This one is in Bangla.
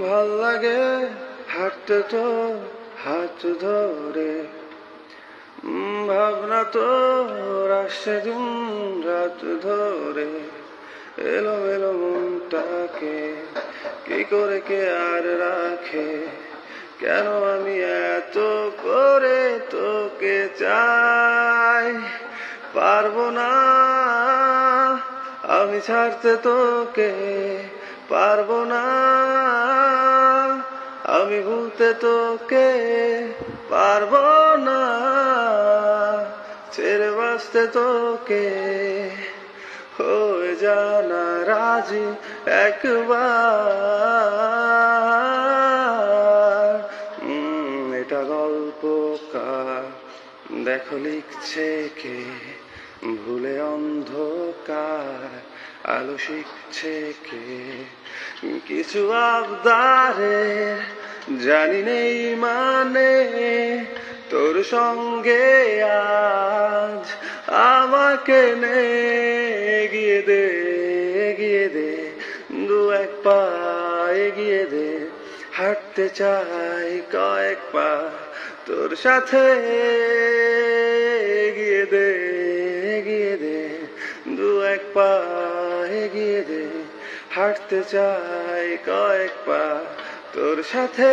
ভাল লাগে হাঁটতে তো হাত ধরে, ভাবনা তো আসছে দিন রাত ধরে, এলো এলো মনটাকে কি করে কে আর রাখে, কেন আমি এত করে তোকে চাই, পারবো না আমি ছাড়তে তোকে, পারবো না আমি ভুলতে তোকে, পারবো না ছেড়ে বাঁচতে তোকে, হয়ে জানা রাজি একবার। এটা গল্পকার দেখো লিখছে কে, ভুলে অন্ধকার আলো শিখছে কে, কিছু আবদারে জানি নেই মানে, তোর সঙ্গে আজ আমাকে নে, এগিয়ে দে এগিয়ে দে দু এক পা এগিয়ে দে, হাঁটতে চাই কয়েক পা তোর সাথে, এগিয়ে দে এগিয়ে দে দু এক পা এগিয়ে দে, হাঁটতে চাই কয়েক পা তোর সাথে।